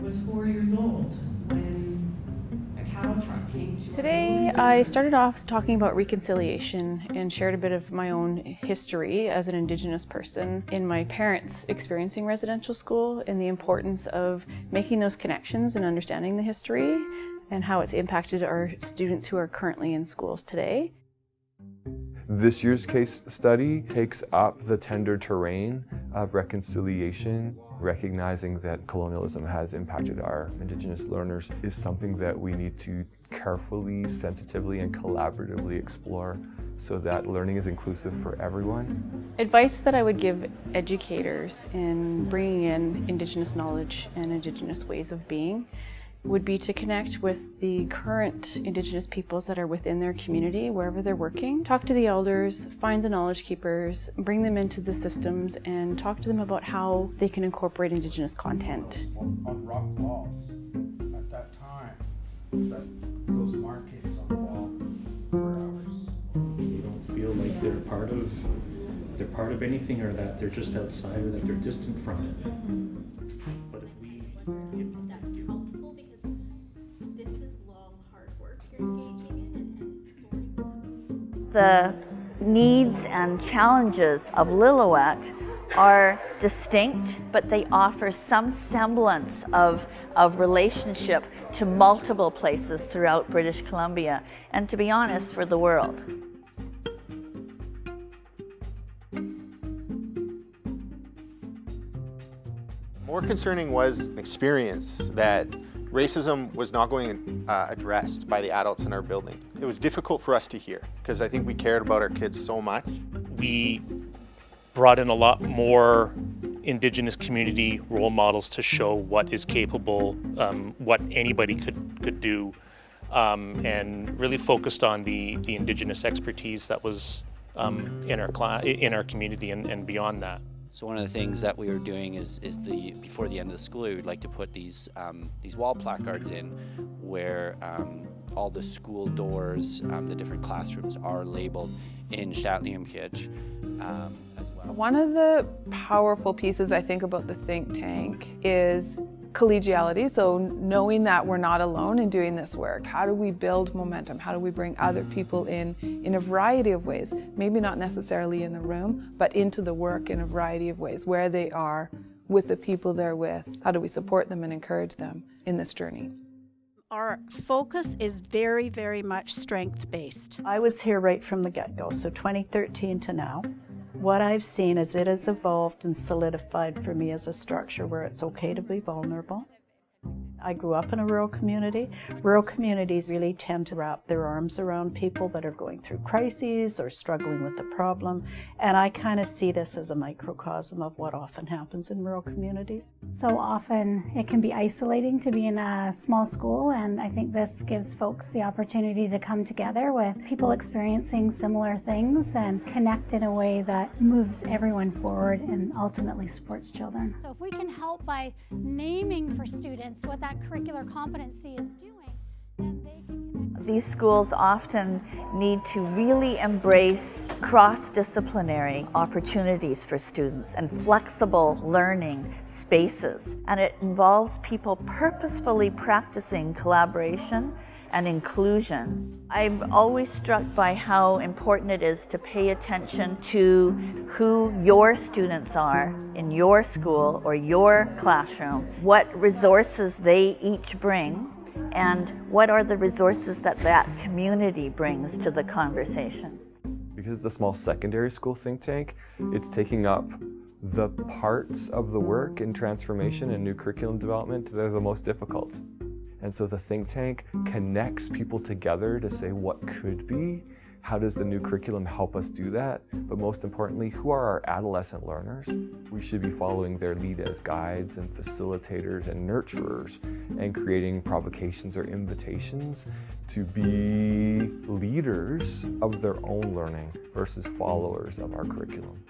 was 4 years old when a cattle truck came to... Today I started off talking about reconciliation and shared a bit of my own history as an Indigenous person in my parents experiencing residential school and the importance of making those connections and understanding the history and how it's impacted our students who are currently in schools today. This year's case study takes up the tender terrain of reconciliation. Recognizing that colonialism has impacted our Indigenous learners is something that we need to carefully, sensitively, and collaboratively explore so that learning is inclusive for everyone. Advice that I would give educators in bringing in Indigenous knowledge and Indigenous ways of being would be to connect with the current Indigenous peoples that are within their community, wherever they're working. Talk to the elders, find the knowledge keepers, bring them into the systems, and talk to them about how they can incorporate Indigenous content. On rock walls, at that time, those markings on the wall were ours. They don't feel like they're part of anything, or that they're just outside, or that they're distant from it. But if we... That's helpful because this is long, hard work you're engaging in and sorting out. The needs and challenges of Lillooet are distinct, but they offer some semblance of relationship to multiple places throughout British Columbia, and to be honest, for the world. More concerning was an experience that racism was not going addressed by the adults in our building. It was difficult for us to hear because I think we cared about our kids so much. We brought in a lot more Indigenous community role models to show what is capable, what anybody could do, and really focused on the Indigenous expertise that was in our community and beyond that. So one of the things that we were doing is before the end of the school, we would like to put these wall placards in where all the school doors, the different classrooms are labeled in Shatliamkitch as well. One of the powerful pieces I think about the think tank is collegiality, so knowing that we're not alone in doing this work. How do we build momentum? How do we bring other people in a variety of ways? Maybe not necessarily in the room, but into the work in a variety of ways, where they are, with the people they're with. How do we support them and encourage them in this journey? Our focus is very, very much strength-based. I was here right from the get-go, so 2013 to now. What I've seen is it has evolved and solidified for me as a structure where it's okay to be vulnerable. I grew up in a rural community. Rural communities really tend to wrap their arms around people that are going through crises or struggling with a problem, and I kind of see this as a microcosm of what often happens in rural communities. So often it can be isolating to be in a small school, and I think this gives folks the opportunity to come together with people experiencing similar things and connect in a way that moves everyone forward and ultimately supports children. So if we can help by naming for students what that curricular competency is doing, then they can connect. These schools often need to really embrace cross-disciplinary opportunities for students and flexible learning spaces. And it involves people purposefully practicing collaboration and inclusion. I'm always struck by how important it is to pay attention to who your students are in your school or your classroom, what resources they each bring, and what are the resources that that community brings to the conversation. Because it's a small secondary school think tank, it's taking up the parts of the work in transformation and new curriculum development that are the most difficult. And so the think tank connects people together to say what could be, how does the new curriculum help us do that, but most importantly, who are our adolescent learners? We should be following their lead as guides and facilitators and nurturers and creating provocations or invitations to be leaders of their own learning versus followers of our curriculum.